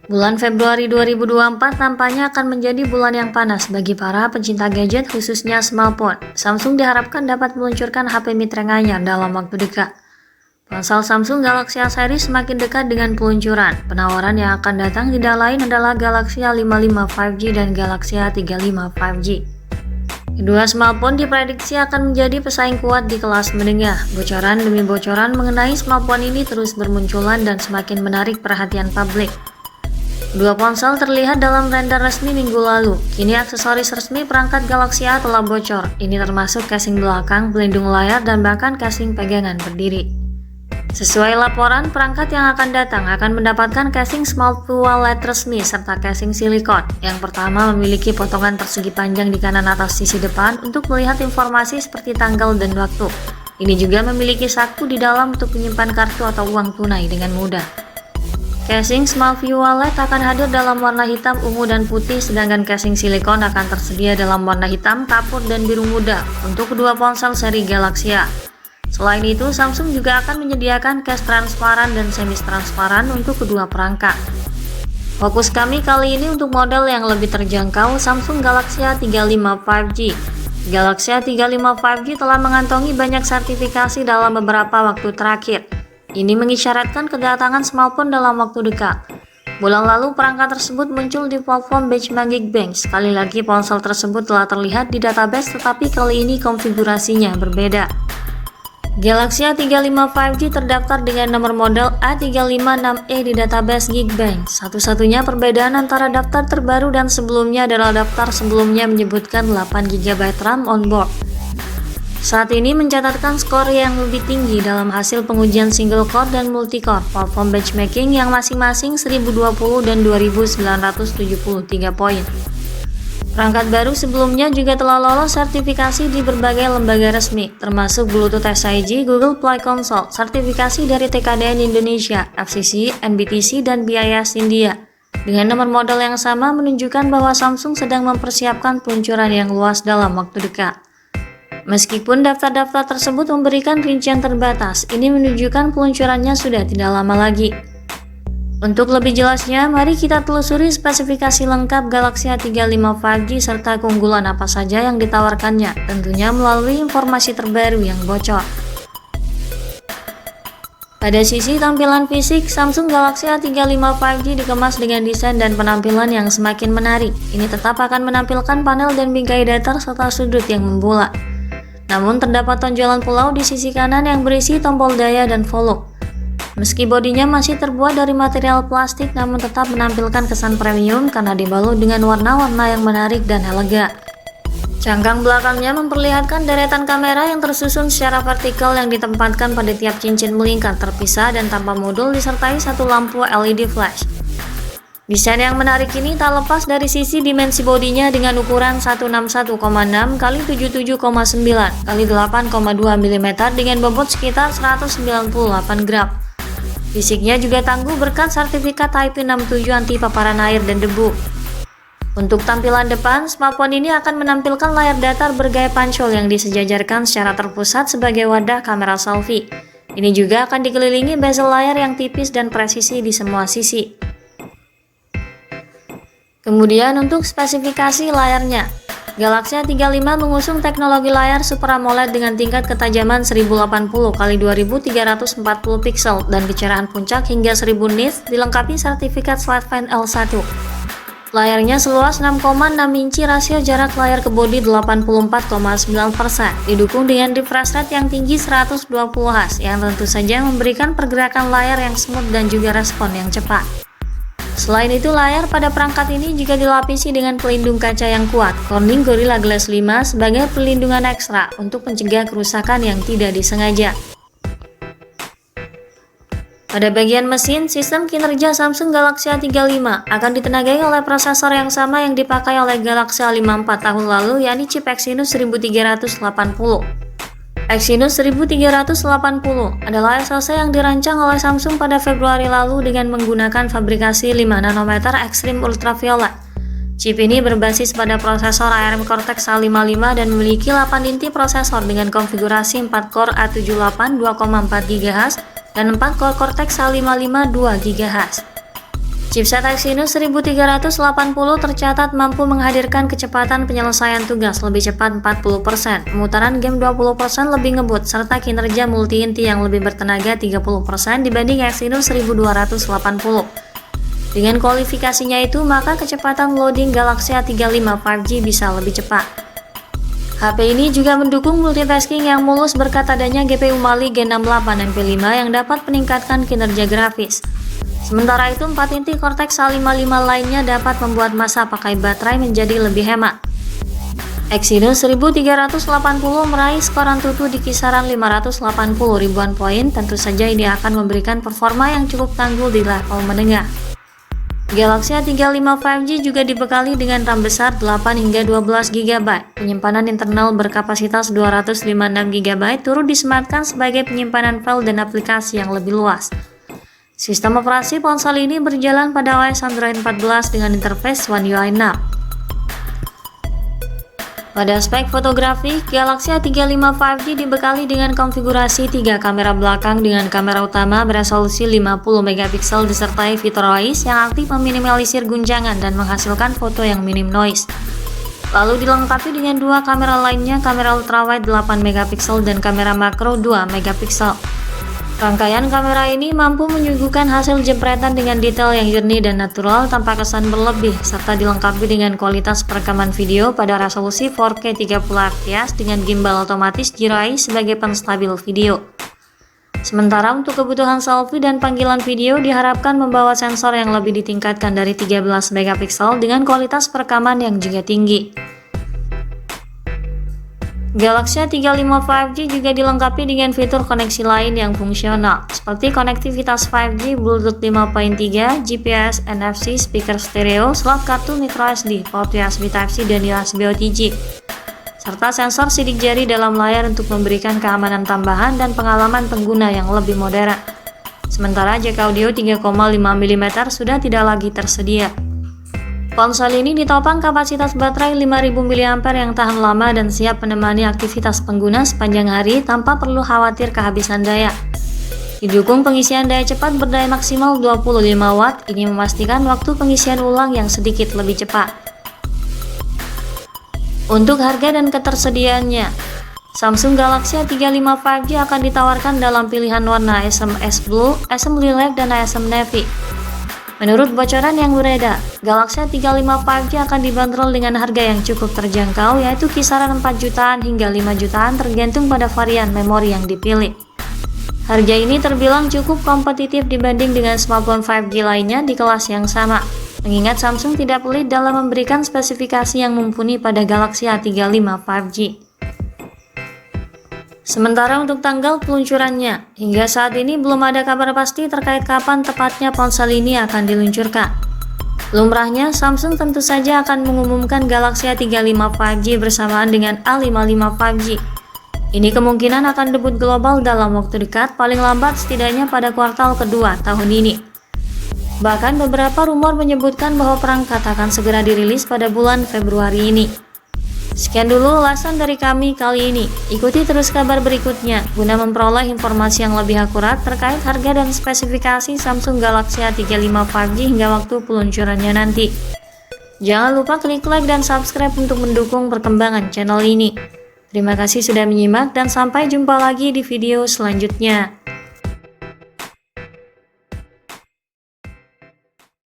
Bulan Februari 2024 nampaknya akan menjadi bulan yang panas bagi para pencinta gadget khususnya smartphone. Samsung diharapkan dapat meluncurkan HP mid-range anyar dalam waktu dekat. Ponsel Samsung Galaxy A series semakin dekat dengan peluncuran. Penawaran yang akan datang tidak lain adalah Galaxy A55 5G dan Galaxy A35 5G. Kedua smartphone diprediksi akan menjadi pesaing kuat di kelas menengah. Bocoran demi bocoran mengenai smartphone ini terus bermunculan dan semakin menarik perhatian publik. Dua ponsel terlihat dalam render resmi minggu lalu. Kini aksesoris resmi perangkat Galaxy A telah bocor. Ini termasuk casing belakang, pelindung layar, dan bahkan casing pegangan berdiri. Sesuai laporan, perangkat yang akan datang akan mendapatkan casing Smart Dual LED resmi serta casing silikon. Yang pertama memiliki potongan persegi panjang di kanan atas sisi depan untuk melihat informasi seperti tanggal dan waktu. Ini juga memiliki saku di dalam untuk menyimpan kartu atau uang tunai dengan mudah. Casing Smart Dual LED akan hadir dalam warna hitam, ungu, dan putih, sedangkan casing silikon akan tersedia dalam warna hitam, kapur, dan biru muda untuk kedua ponsel seri Galaxy A. Selain itu, Samsung juga akan menyediakan case transparan dan semi-transparan untuk kedua perangkat. Fokus kami kali ini untuk model yang lebih terjangkau, Samsung Galaxy A35 5G. Galaxy A35 5G telah mengantongi banyak sertifikasi dalam beberapa waktu terakhir. Ini mengisyaratkan kedatangan smartphone dalam waktu dekat. Bulan lalu perangkat tersebut muncul di platform benchmark Geekbench. Sekali lagi ponsel tersebut telah terlihat di database, tetapi kali ini konfigurasinya berbeda. Galaxy A35 5G terdaftar dengan nomor model A356E di database Geekbench. Satu-satunya perbedaan antara daftar terbaru dan sebelumnya adalah daftar sebelumnya menyebutkan 8GB RAM on board. Saat ini mencatatkan skor yang lebih tinggi dalam hasil pengujian single core dan multi-core platform benchmarking yang masing-masing 1020 dan 2973 poin. Perangkat baru sebelumnya juga telah lolos sertifikasi di berbagai lembaga resmi, termasuk Bluetooth SIG, Google Play Console, sertifikasi dari TKDN Indonesia, FCC, NBTC, dan BIS India. Dengan nomor model yang sama menunjukkan bahwa Samsung sedang mempersiapkan peluncuran yang luas dalam waktu dekat. Meskipun daftar-daftar tersebut memberikan rincian terbatas, ini menunjukkan peluncurannya sudah tidak lama lagi. Untuk lebih jelasnya, mari kita telusuri spesifikasi lengkap Galaxy A35 5G serta keunggulan apa saja yang ditawarkannya, tentunya melalui informasi terbaru yang bocor. Pada sisi tampilan fisik, Samsung Galaxy A35 5G dikemas dengan desain dan penampilan yang semakin menarik. Ini tetap akan menampilkan panel dan bingkai datar serta sudut yang membulat. Namun terdapat tonjolan pulau di sisi kanan yang berisi tombol daya dan volume. Meski bodinya masih terbuat dari material plastik, namun tetap menampilkan kesan premium karena dibalut dengan warna-warna yang menarik dan elegan. Cangkang belakangnya memperlihatkan deretan kamera yang tersusun secara vertikal yang ditempatkan pada tiap cincin melingkar terpisah dan tanpa modul disertai satu lampu LED flash. Desain yang menarik ini tak lepas dari sisi dimensi bodinya dengan ukuran 161,6 x 77,9 x 8,2 mm dengan bobot sekitar 198 gram. Fisiknya juga tangguh berkat sertifikat IP67 anti paparan air dan debu. Untuk tampilan depan, smartphone ini akan menampilkan layar datar bergaya pancol yang disejajarkan secara terpusat sebagai wadah kamera selfie. Ini juga akan dikelilingi bezel layar yang tipis dan presisi di semua sisi. Kemudian untuk spesifikasi layarnya, Galaxy A35 mengusung teknologi layar Super AMOLED dengan tingkat ketajaman 1080x2340 pixel dan kecerahan puncak hingga 1000 nits, dilengkapi sertifikat SLEDVAN L1. Layarnya seluas 6,6 inci, rasio jarak layar ke bodi 84,9%, didukung dengan refresh rate yang tinggi 120 Hz yang tentu saja memberikan pergerakan layar yang smooth dan juga respon yang cepat. Selain itu, layar pada perangkat ini juga dilapisi dengan pelindung kaca yang kuat, Corning Gorilla Glass 5 sebagai perlindungan ekstra untuk mencegah kerusakan yang tidak disengaja. Pada bagian mesin, sistem kinerja Samsung Galaxy A35 akan ditenagai oleh prosesor yang sama yang dipakai oleh Galaxy A54 tahun lalu, yakni chip Exynos 1380. Exynos 1380 adalah SoC yang dirancang oleh Samsung pada Februari lalu dengan menggunakan fabrikasi 5 nanometer Extreme Ultraviolet. Chip ini berbasis pada prosesor ARM Cortex A55 dan memiliki 8 inti prosesor dengan konfigurasi 4 core A78 2,4 GHz dan 4 core Cortex A55 2 GHz. Chipset Exynos 1380 tercatat mampu menghadirkan kecepatan penyelesaian tugas lebih cepat 40%, pemutaran game 20% lebih ngebut, serta kinerja multi-inti yang lebih bertenaga 30% dibanding Exynos 1280. Dengan kualifikasinya itu, maka kecepatan loading Galaxy A35 5G bisa lebih cepat. HP ini juga mendukung multitasking yang mulus berkat adanya GPU Mali G68 MP5 yang dapat meningkatkan kinerja grafis. Sementara itu, 4 inti Cortex A55 lainnya dapat membuat masa pakai baterai menjadi lebih hemat. Exynos 1380 meraih skor AnTuTu di kisaran 580 ribuan poin, tentu saja ini akan memberikan performa yang cukup tangguh di level menengah. Galaxy A35 5G juga dibekali dengan RAM besar 8 hingga 12 GB. Penyimpanan internal berkapasitas 256 GB turut disematkan sebagai penyimpanan file dan aplikasi yang lebih luas. Sistem operasi ponsel ini berjalan pada OS Android 14 dengan interface One UI 6. Pada aspek fotografi, Galaxy A35 5G dibekali dengan konfigurasi 3 kamera belakang dengan kamera utama beresolusi 50 MP disertai fitur OIS yang aktif meminimalisir guncangan dan menghasilkan foto yang minim noise. Lalu dilengkapi dengan 2 kamera lainnya, kamera ultrawide 8 MP dan kamera makro 2 MP. Rangkaian kamera ini mampu menyuguhkan hasil jepretan dengan detail yang jernih dan natural tanpa kesan berlebih, serta dilengkapi dengan kualitas perekaman video pada resolusi 4K 30fps dengan gimbal otomatis Gyro Eye sebagai penstabil video. Sementara untuk kebutuhan selfie dan panggilan video diharapkan membawa sensor yang lebih ditingkatkan dari 13 MP dengan kualitas perekaman yang juga tinggi. Galaxy A35 5G juga dilengkapi dengan fitur koneksi lain yang fungsional, seperti konektivitas 5G, Bluetooth 5.3, GPS, NFC, speaker stereo, slot kartu microSD, port USB Type-C dan USB OTG, serta sensor sidik jari dalam layar untuk memberikan keamanan tambahan dan pengalaman pengguna yang lebih modern. Sementara jack audio 3,5 mm sudah tidak lagi tersedia. Ponsel ini ditopang kapasitas baterai 5000 mAh yang tahan lama dan siap menemani aktivitas pengguna sepanjang hari tanpa perlu khawatir kehabisan daya. Didukung pengisian daya cepat berdaya maksimal 25 Watt, ini memastikan waktu pengisian ulang yang sedikit lebih cepat. Untuk harga dan ketersediaannya, Samsung Galaxy A35 5G akan ditawarkan dalam pilihan warna SMS Blue, SM Lilac, dan SM Navy. Menurut bocoran yang beredar, Galaxy A35 5G akan dibanderol dengan harga yang cukup terjangkau, yaitu kisaran 4 jutaan hingga 5 jutaan tergantung pada varian memori yang dipilih. Harga ini terbilang cukup kompetitif dibanding dengan smartphone 5G lainnya di kelas yang sama, mengingat Samsung tidak pelit dalam memberikan spesifikasi yang mumpuni pada Galaxy A35 5G. Sementara untuk tanggal peluncurannya, hingga saat ini belum ada kabar pasti terkait kapan tepatnya ponsel ini akan diluncurkan. Lumrahnya, Samsung tentu saja akan mengumumkan Galaxy A35 5G bersamaan dengan A55 5G. Ini kemungkinan akan debut global dalam waktu dekat, paling lambat setidaknya pada kuartal kedua tahun ini. Bahkan beberapa rumor menyebutkan bahwa perangkat akan segera dirilis pada bulan Februari ini. Sekian dulu ulasan dari kami kali ini. Ikuti terus kabar berikutnya guna memperoleh informasi yang lebih akurat terkait harga dan spesifikasi Samsung Galaxy A35 5G hingga waktu peluncurannya nanti. Jangan lupa klik like dan subscribe untuk mendukung perkembangan channel ini. Terima kasih sudah menyimak dan sampai jumpa lagi di video selanjutnya.